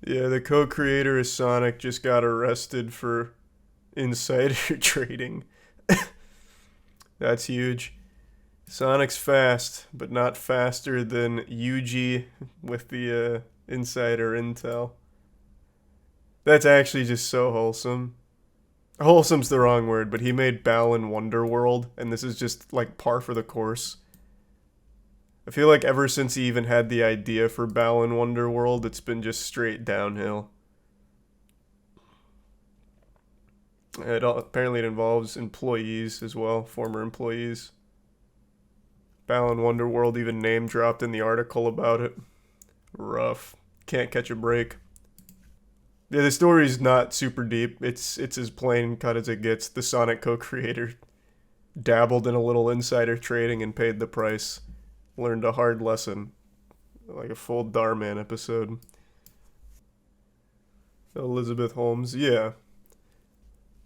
Yeah, the co-creator of Sonic just got arrested for insider trading. That's huge. Sonic's fast, but not faster than Yuji with the insider intel. That's actually just so wholesome. Wholesome's the wrong word, but he made Balan Wonderworld, and this is just like par for the course. I feel like ever since he even had the idea for Balan Wonderworld, it's been just straight downhill. Apparently it involves employees as well, former employees. Balan Wonderworld even name dropped in the article about it. Rough. Can't catch a break. Yeah, the story's not super deep. It's as plain cut as it gets. The Sonic co-creator dabbled in a little insider trading and paid the price. Learned a hard lesson. Like a full Darman episode. Elizabeth Holmes, yeah.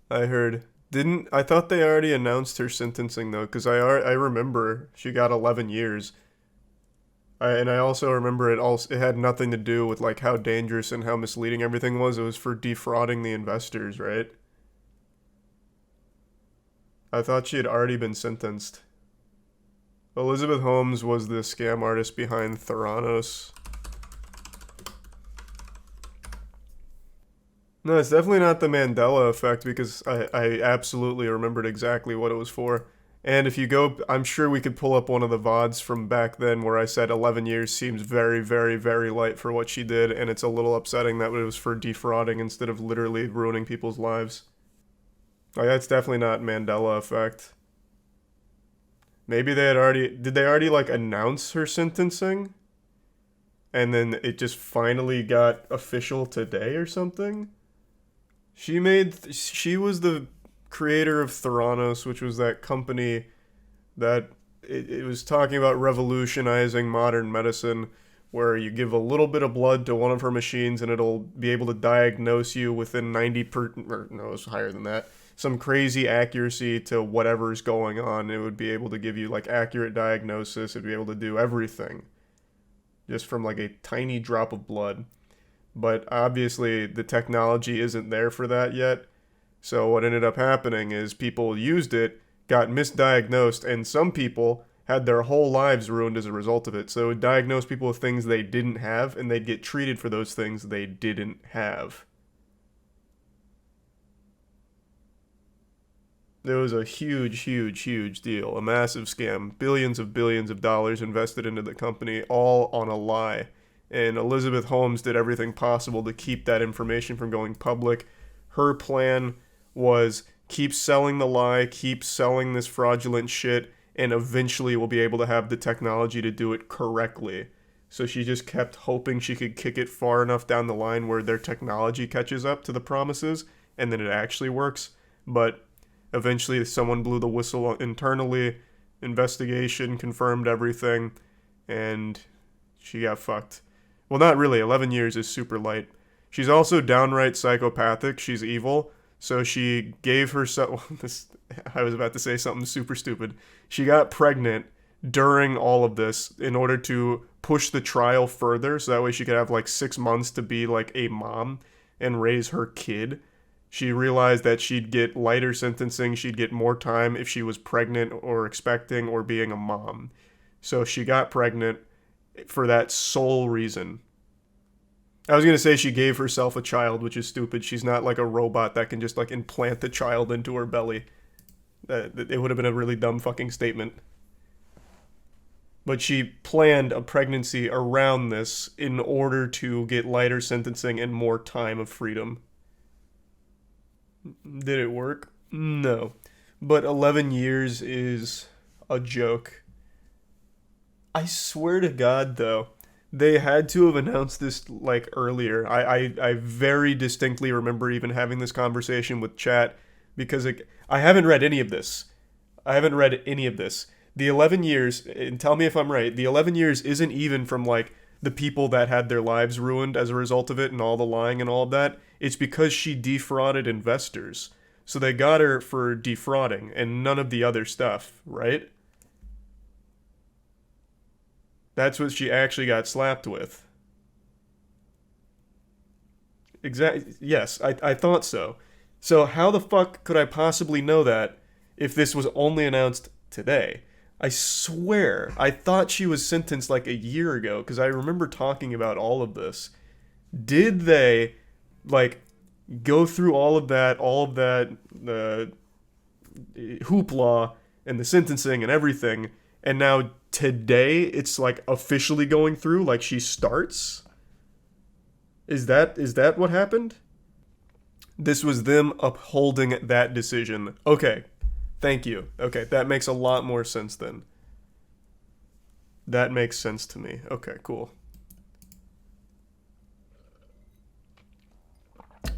I heard. Didn't I thought they already announced her sentencing though? Because I remember she got 11 years. And I also remember it had nothing to do with like how dangerous and how misleading everything was. It was for defrauding the investors, right? I thought she had already been sentenced. Elizabeth Holmes was the scam artist behind Theranos. No, it's definitely not the Mandela effect because I absolutely remembered exactly what it was for. And if you go, I'm sure we could pull up one of the VODs from back then where I said 11 years seems very, very, very light for what she did, and it's a little upsetting that it was for defrauding instead of literally ruining people's lives. Like, that's definitely not Mandela effect. Maybe did they already like announce her sentencing? And then it just finally got official today or something? She was the creator of Theranos, which was that company that it was talking about revolutionizing modern medicine, where you give a little bit of blood to one of her machines and it'll be able to diagnose you within 90 no, it's higher than that. Some crazy accuracy to whatever's going on. It would be able to give you like accurate diagnosis. It'd be able to do everything just from like a tiny drop of blood. But obviously the technology isn't there for that yet. So what ended up happening is people used it, got misdiagnosed, and some people had their whole lives ruined as a result of it. So it would diagnose people with things they didn't have, and they'd get treated for those things they didn't have. It was a huge, huge, huge deal, a massive scam. Billions of dollars invested into the company, all on a lie. And Elizabeth Holmes did everything possible to keep that information from going public. Her plan was keep selling the lie, keep selling this fraudulent shit, and eventually we'll be able to have the technology to do it correctly. So she just kept hoping she could kick it far enough down the line where their technology catches up to the promises, and then it actually works. But eventually someone blew the whistle internally, investigation confirmed everything, and she got fucked. Well, not really. 11 years is super light. She's also downright psychopathic. She's evil. So she gave herself. I was about to say something super stupid. She got pregnant during all of this in order to push the trial further. So that way she could have like 6 months to be like a mom and raise her kid. She realized that she'd get lighter sentencing. She'd get more time if she was pregnant or expecting or being a mom. So she got pregnant for that sole reason. I was gonna say she gave herself a child, which is stupid. She's not like a robot that can just like implant the child into her belly. It would have been a really dumb fucking statement. But she planned a pregnancy around this in order to get lighter sentencing and more time of freedom. Did it work? No. But 11 years is a joke. I swear to God, though, they had to have announced this like earlier. I very distinctly remember even having this conversation with chat because I haven't read any of this. I haven't read any of this. The 11 years, and tell me if I'm right, the 11 years isn't even from like the people that had their lives ruined as a result of it and all the lying and all of that. It's because she defrauded investors. So they got her for defrauding and none of the other stuff, right? That's what she actually got slapped with. Exactly. Yes, I thought so. So how the fuck could I possibly know that if this was only announced today? I swear, I thought she was sentenced like a year ago because I remember talking about all of this. Did they like go through all of that hoopla and the sentencing and everything, and now today it's like officially going through, like she starts? Is that what happened? This was them upholding that decision. Okay. Thank you. Okay, that makes a lot more sense then. That makes sense to me. Okay, cool.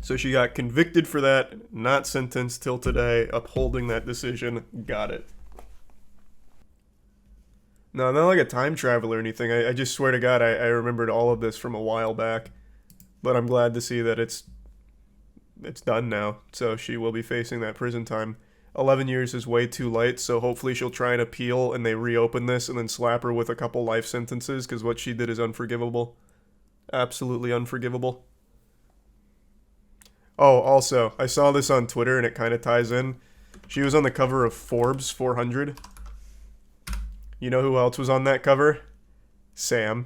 So she got convicted for that, not sentenced till today, upholding that decision. Got it. No, not like a time travel or anything. I just swear to God, I remembered all of this from a while back. But I'm glad to see that it's done now. So she will be facing that prison time. 11 years is way too late, so hopefully she'll try and appeal and they reopen this and then slap her with a couple life sentences because what she did is unforgivable. Absolutely unforgivable. Oh, also, I saw this on Twitter and it kind of ties in. She was on the cover of Forbes 400. You know who else was on that cover? Sam.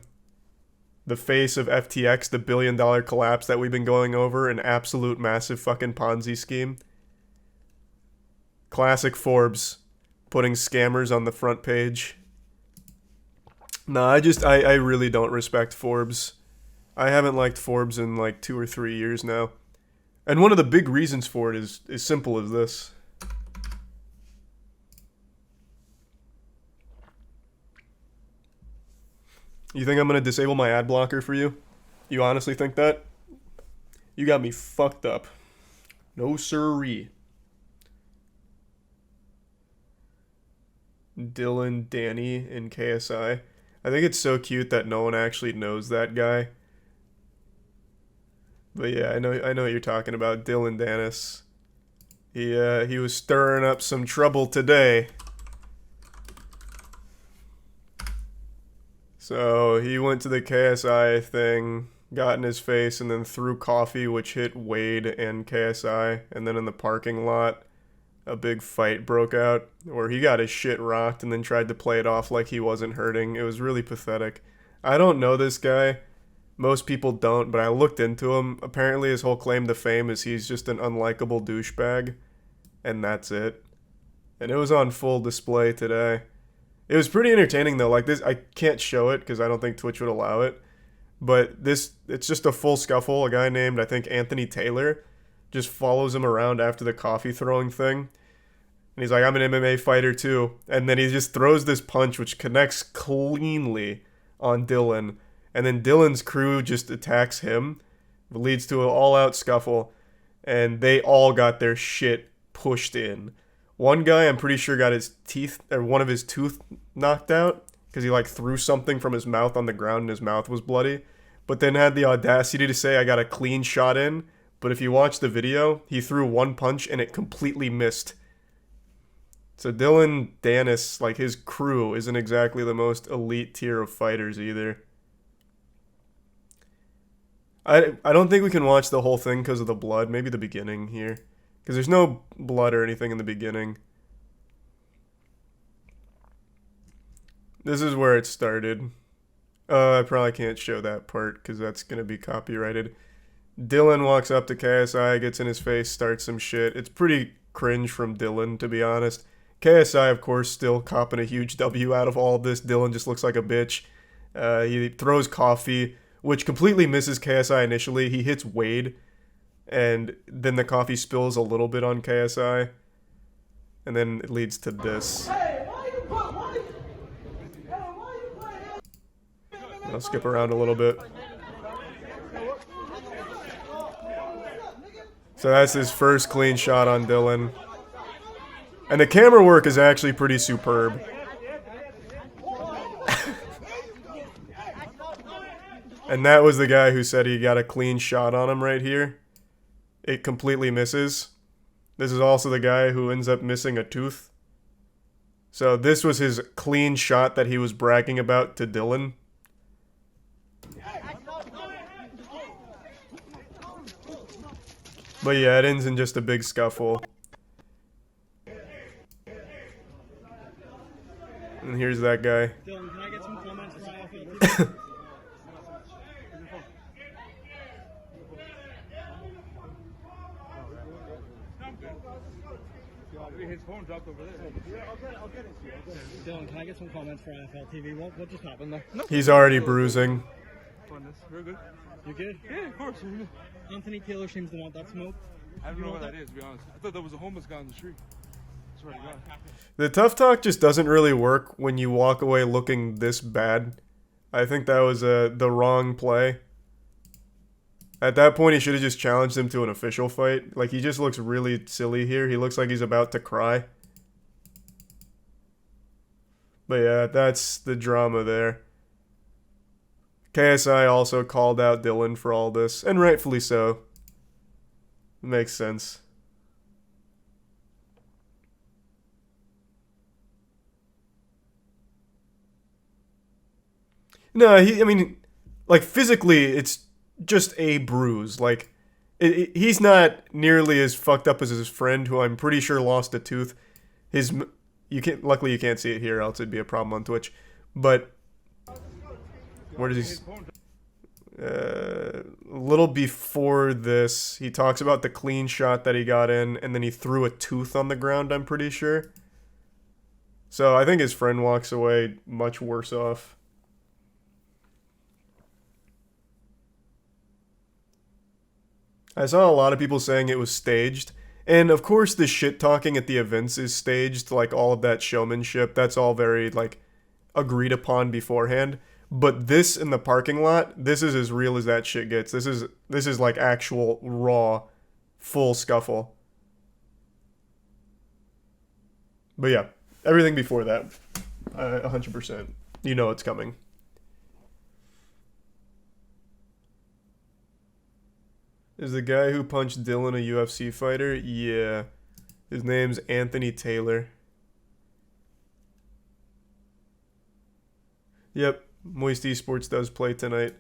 The face of FTX, the billion-dollar collapse that we've been going over, an absolute massive fucking Ponzi scheme. Classic Forbes, putting scammers on the front page. Nah, I really don't respect Forbes. I haven't liked Forbes in like 2 or 3 years now. And one of the big reasons for it is simple as this. You think I'm going to disable my ad blocker for you? You honestly think that? You got me fucked up. No siree. Dillon, Danny, and KSI. I think it's so cute that no one actually knows that guy. But yeah, I know what you're talking about. Dillon Danis. He was stirring up some trouble today. So he went to the KSI thing, got in his face, and then threw coffee, which hit Wade and KSI. And then in the parking lot, a big fight broke out where he got his shit rocked and then tried to play it off like he wasn't hurting. It was really pathetic. I don't know this guy. Most people don't, but I looked into him. Apparently his whole claim to fame is he's just an unlikable douchebag. And that's it. And it was on full display today. It was pretty entertaining though. Like this, I can't show it because I don't think Twitch would allow it. But it's just a full scuffle. A guy named, I think, Anthony Taylor just follows him around after the coffee throwing thing. And he's like, I'm an MMA fighter too. And then he just throws this punch which connects cleanly on Dillon. And then Dillon's crew just attacks him. It leads to an all-out scuffle. And they all got their shit pushed in. One guy, I'm pretty sure, got his teeth, or one of his tooth knocked out because he like threw something from his mouth on the ground and his mouth was bloody. But then had the audacity to say, I got a clean shot in. But if you watch the video, he threw one punch and it completely missed. So Dillon Danis, like his crew, isn't exactly the most elite tier of fighters either. I don't think we can watch the whole thing because of the blood. Maybe the beginning here. Because there's no blood or anything in the beginning. This is where it started. I probably can't show that part because that's going to be copyrighted. Dillon walks up to KSI, gets in his face, starts some shit. It's pretty cringe from Dillon, to be honest. KSI, of course, still copping a huge W out of all of this. Dillon just looks like a bitch. He throws coffee, which completely misses KSI initially. He hits Wade, and then the coffee spills a little bit on KSI. And then it leads to this. I'll skip around a little bit. So that's his first clean shot on Dillon. And the camera work is actually pretty superb. And that was the guy who said he got a clean shot on him right here. It completely misses. This is also the guy who ends up missing a tooth. So this was his clean shot that he was bragging about to Dillon. But yeah, it ends in just a big scuffle. And here's that guy. Dylan, can I get some comments from IFL? His phone dropped over there. Yeah, I'll get it. Dylan, can I get some comments for IFL TV? What just happened there? No. He's already bruising. You're good. You good? Yeah, of course. Anthony Taylor seems to want that smoke. I don't know what that is, to be honest. I thought there was a homeless guy on the street. Swear to God. The tough talk just doesn't really work when you walk away looking this bad. I think that was the wrong play. At that point, he should have just challenged him to an official fight. Like, he just looks really silly here. He looks like he's about to cry. But yeah, that's the drama there. KSI also called out Dillon for all this, and rightfully so. Makes sense. No, I mean, like, physically, it's just a bruise. Like, he's not nearly as fucked up as his friend, who I'm pretty sure lost a tooth. Luckily you can't see it here, else it'd be a problem on Twitch. But where does he? A little before this, he talks about the clean shot that he got in, and then he threw a tooth on the ground, I'm pretty sure. So I think his friend walks away much worse off. I saw a lot of people saying it was staged. And of course the shit talking at the events is staged, like all of that showmanship. That's all very, like, agreed upon beforehand. But this in the parking lot, this is as real as that shit gets. This is like actual raw, full scuffle. But yeah, everything before that, 100%. You know it's coming. Is the guy who punched Dillon a UFC fighter? Yeah. His name's Anthony Taylor. Yep. Moist Esports does play tonight.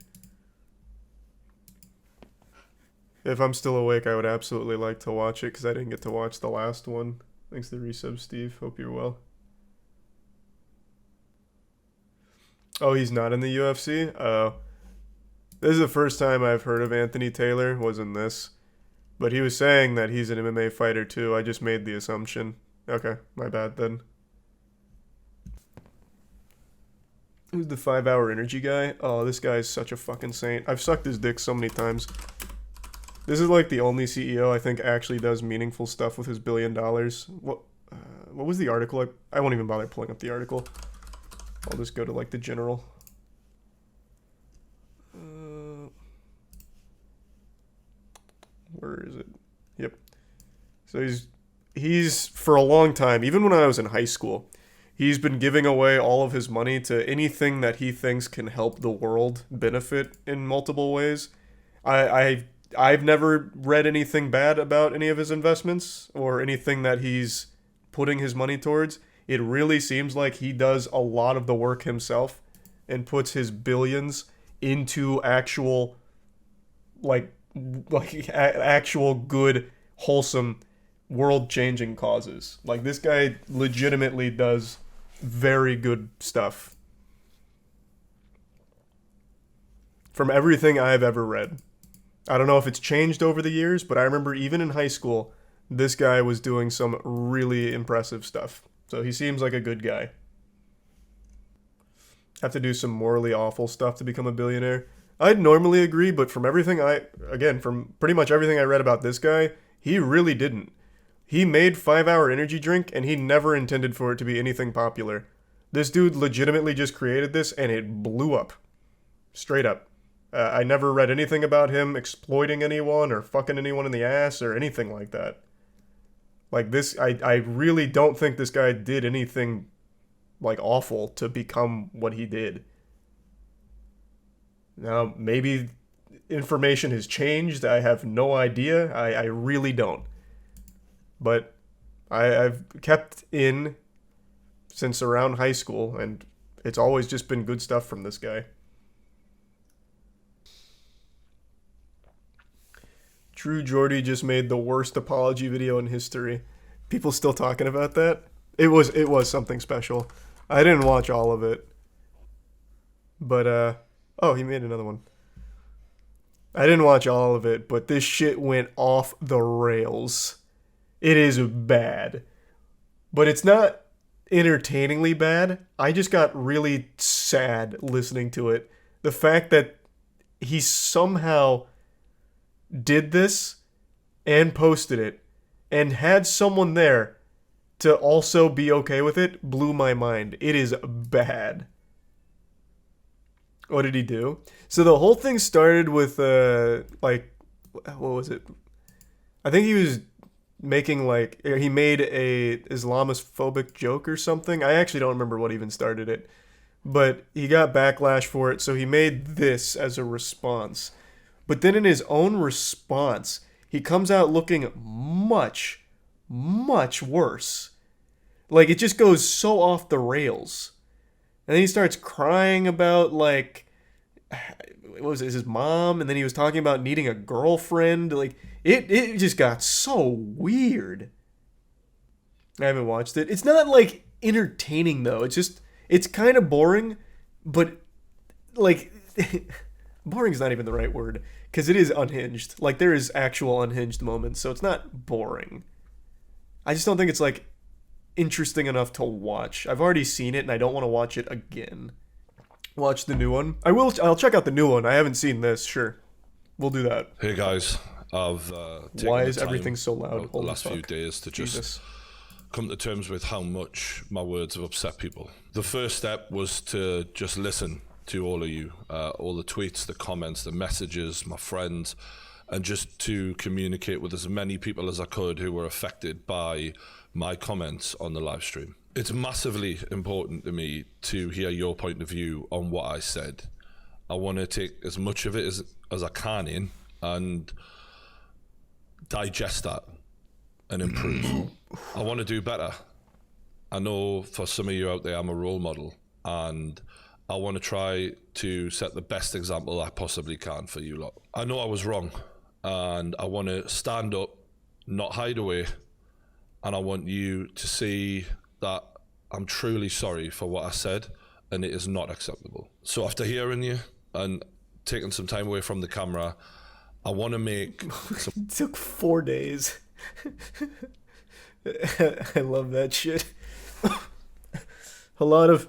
If I'm still awake, I would absolutely like to watch it, because I didn't get to watch the last one. Thanks to the resub, Steve. Hope you're well. Oh, he's not in the UFC? Oh. This is the first time I've heard of Anthony Taylor, was in this. But he was saying that he's an MMA fighter too. I just made the assumption. Okay, my bad then. Who's the 5-hour energy guy? Oh, this guy is such a fucking saint. I've sucked his dick so many times. This is like the only CEO I think actually does meaningful stuff with his $1 billion. What was the article? I won't even bother pulling up the article. I'll just go to like the general. Where is it? Yep. So he's for a long time, even when I was in high school, he's been giving away all of his money to anything that he thinks can help the world benefit in multiple ways. I've never read anything bad about any of his investments or anything that he's putting his money towards. It really seems like he does a lot of the work himself and puts his billions into actual, like actual good, wholesome, world-changing causes. Like, this guy legitimately does very good stuff. From everything I've ever read. I don't know if it's changed over the years, but I remember even in high school, this guy was doing some really impressive stuff. So he seems like a good guy. Have to do some morally awful stuff to become a billionaire. I'd normally agree, but from everything from pretty much everything I read about this guy, he really didn't. He made 5-hour energy drink, and he never intended for it to be anything popular. This dude legitimately just created this, and it blew up. Straight up. I never read anything about him exploiting anyone or fucking anyone in the ass or anything like that. Like, this, I really don't think this guy did anything, like, awful to become what he did. Now, maybe information has changed. I have no idea. I really don't. But I've kept in since around high school, and it's always just been good stuff from this guy. Geordie just made the worst apology video in history. People still talking about that? It was something special. I didn't watch all of it. But oh, he made another one. I didn't watch all of it, but this shit went off the rails. It is bad. But it's not entertainingly bad. I just got really sad listening to it. The fact that he somehow did this and posted it and had someone there to also be okay with it blew my mind. It is bad. What did he do? So the whole thing started with like, what was it? I think he was making like, he made a Islamophobic joke or something. I actually don't remember what even started it, but he got backlash for it, so he made this as a response. But then in his own response, he comes out looking much, much worse. Like, it just goes so off the rails. And then he starts crying about, like, what was it, his mom? And then he was talking about needing a girlfriend. Like, it just got so weird. I haven't watched it. It's not, like, entertaining, though. It's just, it's kind of boring, but, like, boring is not even the right word, because it is unhinged. Like, there is actual unhinged moments, so it's not boring. I just don't think it's, like, interesting enough to watch. I've already seen it, and I don't want to watch it again. Watch the new one. I'll check out the new one. I haven't seen this. Sure, we'll do that. Hey guys, I've taken Why the is time everything so loud? over the Holy last few fuck. days to just Jesus. come to terms with how much my words have upset people. The first step was to just listen to all of you, all the tweets, the comments, the messages, my friends, and just to communicate with as many people as I could who were affected by my comments on the live stream. It's massively important to me to hear your point of view on what I said. I want to take as much of it as I can in and digest that and improve. I want to do better. I know for some of you out there, I'm a role model, and I want to try to set the best example I possibly can for you lot. I know I was wrong, and I want to stand up, not hide away, and I want you to see that I'm truly sorry for what I said, and it is not acceptable. So after hearing you and taking some time away from the camera, I want to make some... It took 4 days. I love that shit. A lot of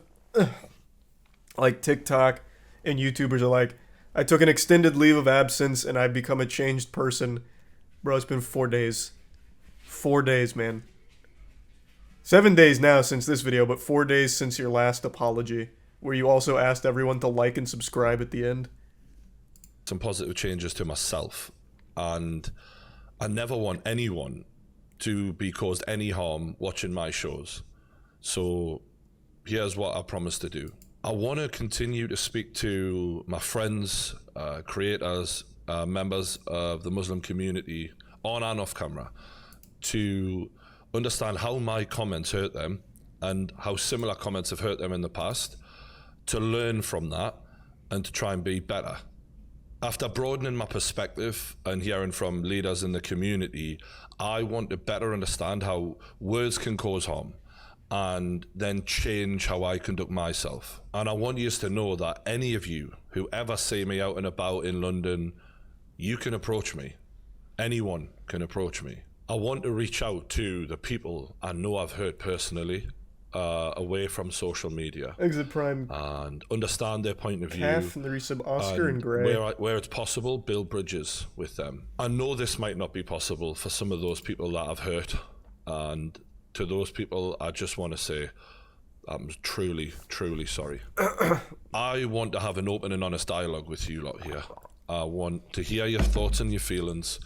like TikTok and YouTubers are like, I took an extended leave of absence and I've become a changed person. Bro, it's been 4 days. 4 days, man. 7 days now since this video, but 4 days since your last apology, where you also asked everyone to like and subscribe at the end. Some positive changes to myself, and I never want anyone to be caused any harm watching my shows. So here's what I promise to do. I want to continue to speak to my friends, creators, members of the Muslim community on and off camera to understand how my comments hurt them and how similar comments have hurt them in the past, to learn from that and to try and be better. After broadening my perspective and hearing from leaders in the community, I want to better understand how words can cause harm and then change how I conduct myself. And I want you to know that any of you who ever see me out and about in London, you can approach me. Anyone can approach me. I want to reach out to the people I know I've hurt personally, away from social media. Exit Prime. And understand their point of view. Calf and the resub Oscar and Gray. Where it's possible, build bridges with them. I know this might not be possible for some of those people that I've hurt. And to those people, I just want to say, I'm truly, truly sorry. I want to have an open and honest dialogue with you lot here. I want to hear your thoughts and your feelings.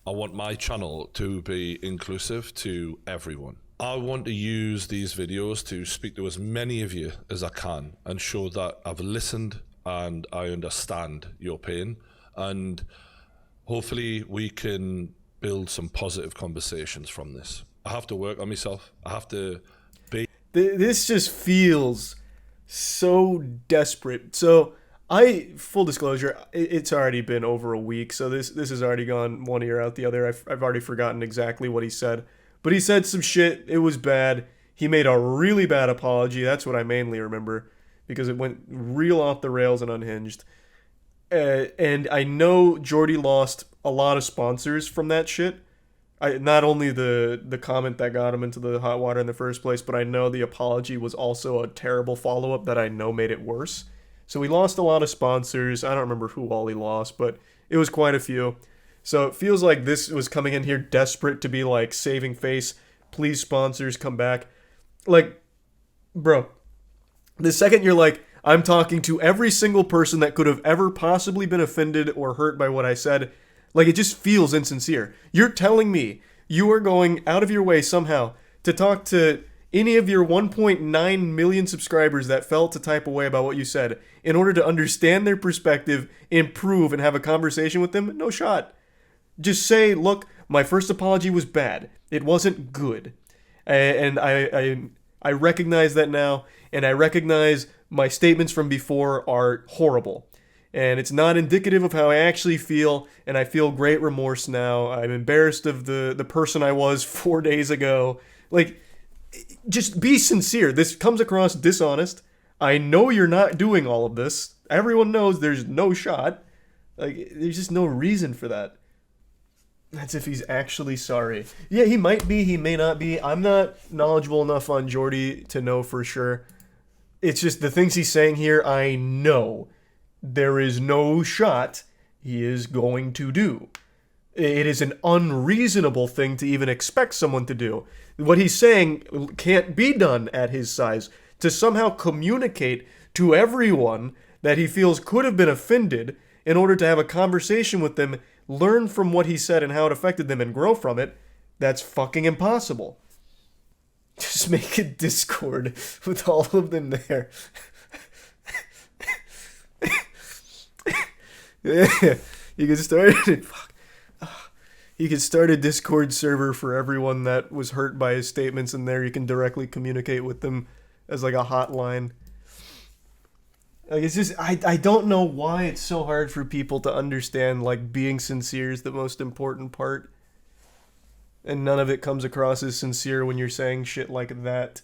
I want my channel to be inclusive to everyone. I want to use these videos to speak to as many of you as I can and show that I've listened and I understand your pain, and hopefully we can build some positive conversations from this. I have to work on myself. I have to be... This just feels so desperate. So Full disclosure, it's already been over a week, so this has already gone one ear out the other. I've already forgotten exactly what he said, but he said some shit. It was bad. He made a really bad apology. That's what I mainly remember, because it went real off the rails and unhinged. And I know Geordie lost a lot of sponsors from that shit. Not only the comment that got him into the hot water in the first place, but I know the apology was also a terrible follow-up that I know made it worse. So he lost a lot of sponsors. I don't remember who all he lost, but it was quite a few. So it feels like this was coming in here desperate to be like saving face. Please, sponsors, come back. Like, bro, the second you're like, I'm talking to every single person that could have ever possibly been offended or hurt by what I said, like, it just feels insincere. You're telling me you are going out of your way somehow to talk to any of your 1.9 million subscribers that felt to type away about what you said in order to understand their perspective, improve, and have a conversation with them? No shot. Just say, look, my first apology was bad. It wasn't good. And I recognize that now, and I recognize my statements from before are horrible. And it's not indicative of how I actually feel, and I feel great remorse now. I'm embarrassed of the person I was 4 days ago. Like, just be sincere. This comes across dishonest. I know you're not doing all of this. Everyone knows there's no shot. Like, there's just no reason for that. That's if he's actually sorry. Yeah, he might be, he may not be. I'm not knowledgeable enough on Geordie to know for sure. It's just the things he's saying here, I know there is no shot he is going to do. It is an unreasonable thing to even expect someone to do. What he's saying can't be done at his size. To somehow communicate to everyone that he feels could have been offended in order to have a conversation with them, learn from what he said and how it affected them and grow from it, that's fucking impossible. Just make a Discord with all of them there. Yeah, you can start it. Fuck. You can start a Discord server for everyone that was hurt by his statements, and there you can directly communicate with them as like a hotline. Like, it's just, I don't know why it's so hard for people to understand, like, being sincere is the most important part. And none of it comes across as sincere when you're saying shit like that.